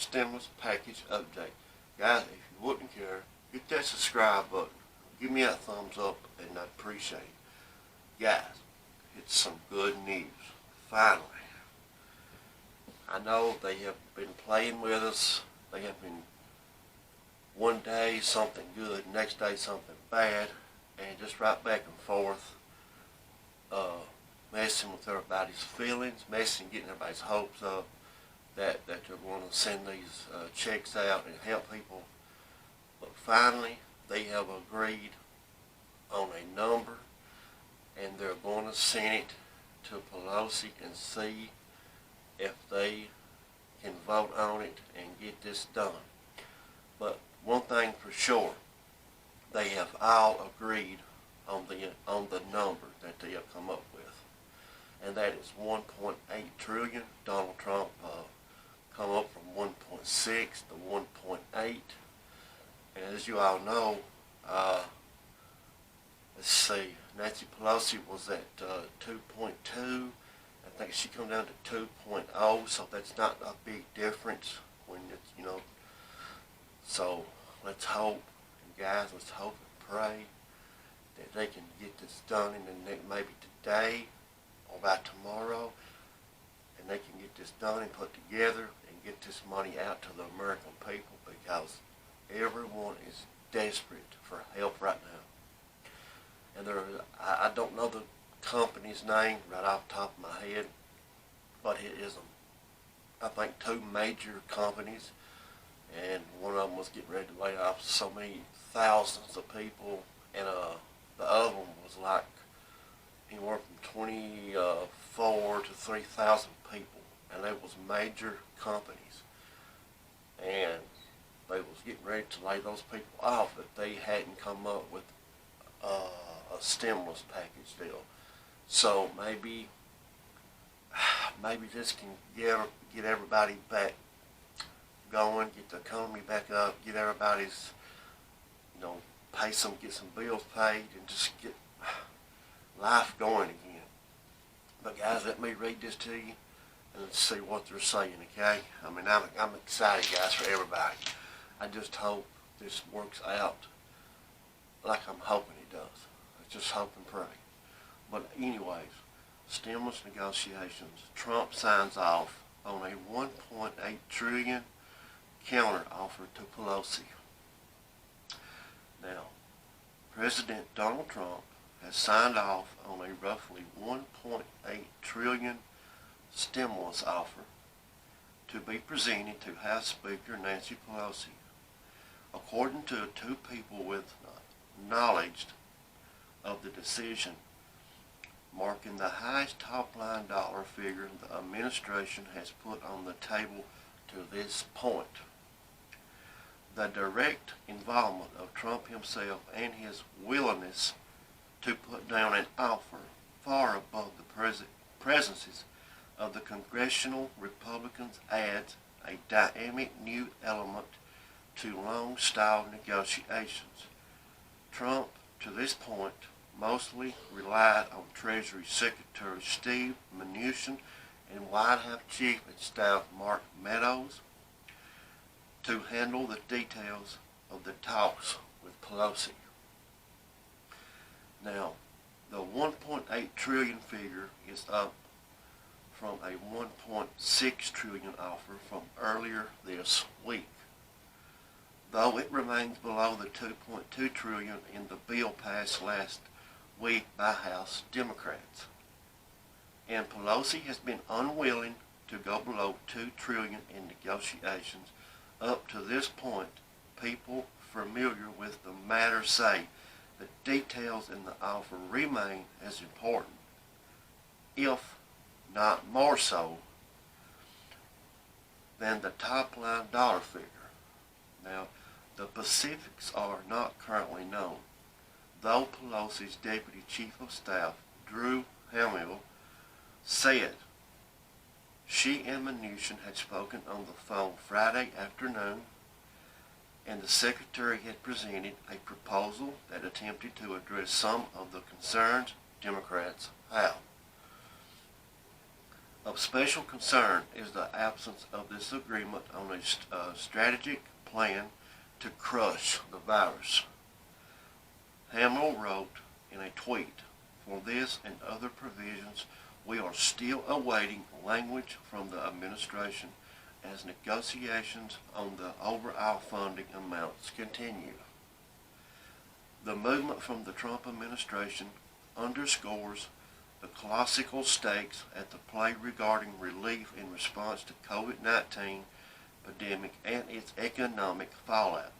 stimulus package update. Guys, if you wouldn't care, hit that subscribe button. Give me that thumbs up and I'd appreciate it. Guys, it's some good news. Finally. I know they have been playing with us. They have been one day something good, next day something bad, and just right back and forth, messing with everybody's feelings, getting everybody's hopes up that they're going to send these checks out and help people. But finally, they have agreed on a number, and they're going to send it to Pelosi and see if they can vote on it and get this done. But one thing for sure, they have all agreed on the number that they have come up with, and that is 1.8 trillion. Donald Trump come up from 1.6 to 1.8, and as you all know, let's see, Nancy Pelosi was at 2.2. I think she come down to 2.0, so that's not a big difference when it's, so let's hope, and guys, let's hope and pray that they can get this done in the next, maybe today or by tomorrow, and they can get this done and put together and get this money out to the American people, because everyone is desperate for help right now. And I don't know the company's name right off the top of my head, but it is, I think, two major companies, and one of them was getting ready to lay off so many thousands of people, and the other one was like anywhere from 24 to 3,000 people, and they was major companies, and they was getting ready to lay those people off if they hadn't come up with a stimulus package deal. So maybe this can get everybody back going, get the economy back up, get everybody's, get some bills paid, and just get life going again. But guys, let me read this to you and let's see what they're saying, okay? I mean, I'm excited, guys, for everybody. I just hope this works out like I'm hoping it does. Let's just hope and pray. But anyways, stimulus negotiations. Trump signs off on a 1.8 trillion counter offer to Pelosi. Now, President Donald Trump has signed off on a roughly 1.8 trillion stimulus offer to be presented to House Speaker Nancy Pelosi. According to two people with knowledge of the decision, marking the highest top-line dollar figure the administration has put on the table to this point. The direct involvement of Trump himself and his willingness to put down an offer far above the presences of the congressional Republicans adds a dynamic new element to long-stalled negotiations. Trump, to this point, mostly relied on Treasury Secretary Steve Mnuchin and White House Chief of Staff Mark Meadows to handle the details of the talks with Pelosi. Now, the 1.8 trillion figure is up from a 1.6 trillion offer from earlier this week, though it remains below the 2.2 trillion in the bill passed last week by House Democrats. And Pelosi has been unwilling to go below 2 trillion in negotiations. Up to this point, people familiar with the matter say the details in the offer remain as important, if not more so, than the top-line dollar figure. Now, the specifics are not currently known, though Pelosi's Deputy Chief of Staff, Drew Hamill, said she and Mnuchin had spoken on the phone Friday afternoon, and the Secretary had presented a proposal that attempted to address some of the concerns Democrats have. Of special concern is the absence of this agreement on a strategic plan to crush the virus. Hamill wrote in a tweet, "For this and other provisions, we are still awaiting language from the administration as negotiations on the overall funding amounts continue." The movement from the Trump administration underscores the colossal stakes at the play regarding relief in response to COVID-19 pandemic and its economic fallout.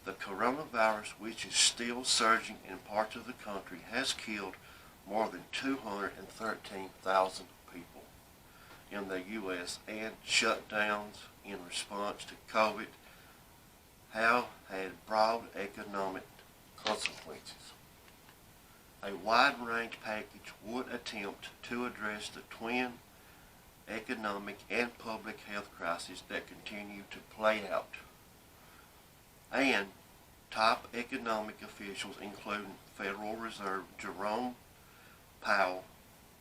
The coronavirus, which is still surging in parts of the country, has killed more than 213,000 people in the U.S., and shutdowns in response to COVID have had broad economic consequences. A wide-range package would attempt to address the twin economic and public health crises that continue to play out. And top economic officials, including Federal Reserve Jerome Powell,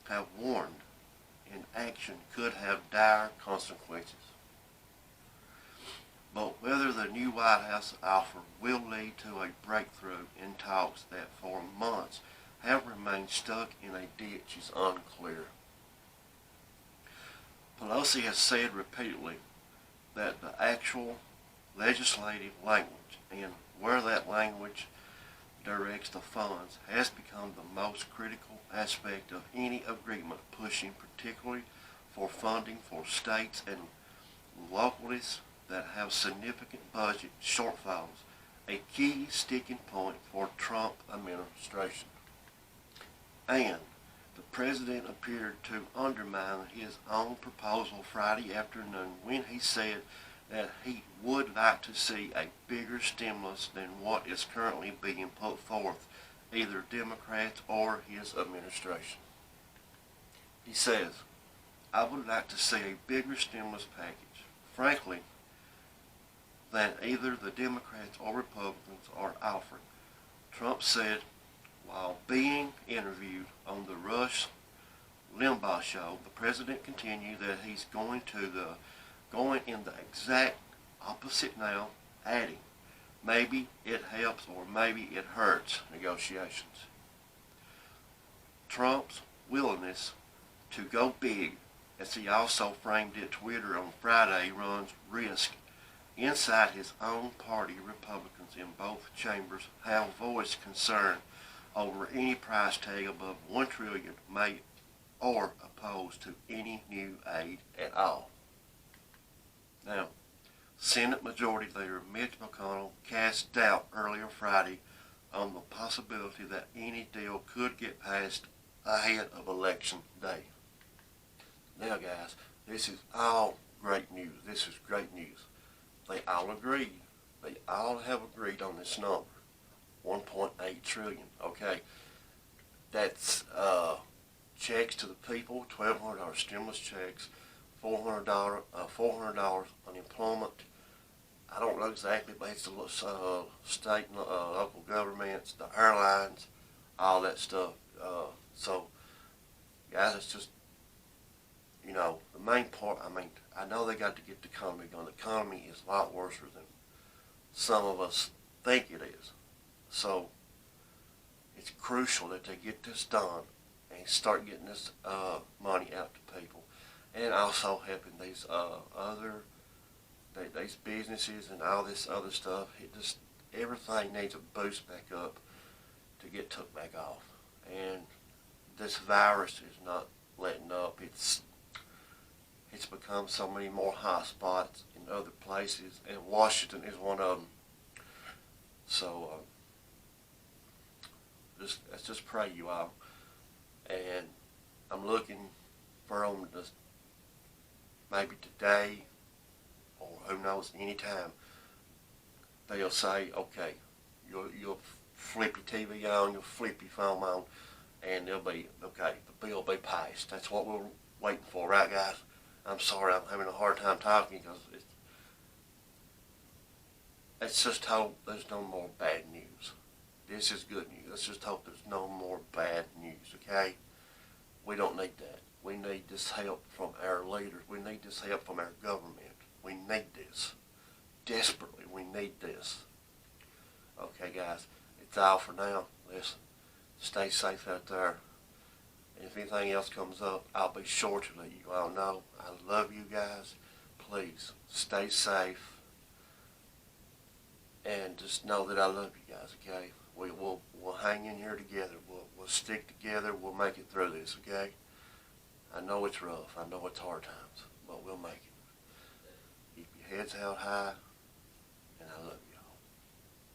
have warned inaction could have dire consequences. But whether the new White House offer will lead to a breakthrough in talks that for months have remained stuck in a ditch is unclear. Pelosi has said repeatedly that the actual legislative language and where that language directs the funds has become the most critical aspect of any agreement, pushing particularly for funding for states and localities that have significant budget shortfalls, a key sticking point for Trump administration. And the president appeared to undermine his own proposal Friday afternoon when he said that he would like to see a bigger stimulus than what is currently being put forth, either Democrats or his administration. He says, "I would like to see a bigger stimulus package, frankly, than either the Democrats or Republicans are offering," Trump said while being interviewed on the Rush Limbaugh show. The president continued that he's going in the exact opposite now, adding, "Maybe it helps or maybe it hurts negotiations." Trump's willingness to go big, as he also framed it Twitter on Friday, runs risk. Inside his own party, Republicans in both chambers have voiced concern over any price tag above $1 trillion may or opposed to any new aid at all. Now, Senate Majority Leader Mitch McConnell cast doubt earlier Friday on the possibility that any deal could get passed ahead of Election Day. Now, guys, this is all great news. This is great news. They all agreed. They all have agreed on this number, 1.8 trillion. Okay, that's checks to the people, $1,200 stimulus checks, $400 unemployment. I don't know exactly, but it's the state and local governments, the airlines, all that stuff. So, guys, it's just, the main part. I know they got to get the economy going. The economy is a lot worse than some of us think it is. So, it's crucial that they get this done and start getting this money out to people, and also helping these these businesses and all this other stuff. Everything needs a boost back up to get took back off, and this virus is not letting up. It's become so many more hot spots in other places, and Washington is one of them. So let's just pray, you all. And I'm looking for them to maybe today, or who knows, anytime, they'll say, okay, you'll flip your TV on, you'll flip your phone on, and they'll be, okay, the bill will be passed. That's what we're waiting for, right, guys? I'm sorry, I'm having a hard time talking because let's just hope there's no more bad news. This is good news. Let's just hope there's no more bad news, okay? We don't need that. We need this help from our leaders. We need this help from our government. We need this. Desperately, we need this. Okay, guys, it's all for now. Listen, stay safe out there. And if anything else comes up, I'll be sure to let you all know. I love you guys. Please, stay safe. And just know that I love you guys, okay? We'll hang in here together. We'll stick together. We'll make it through this, okay? I know it's rough. I know it's hard times, but we'll make it. Keep your heads held high.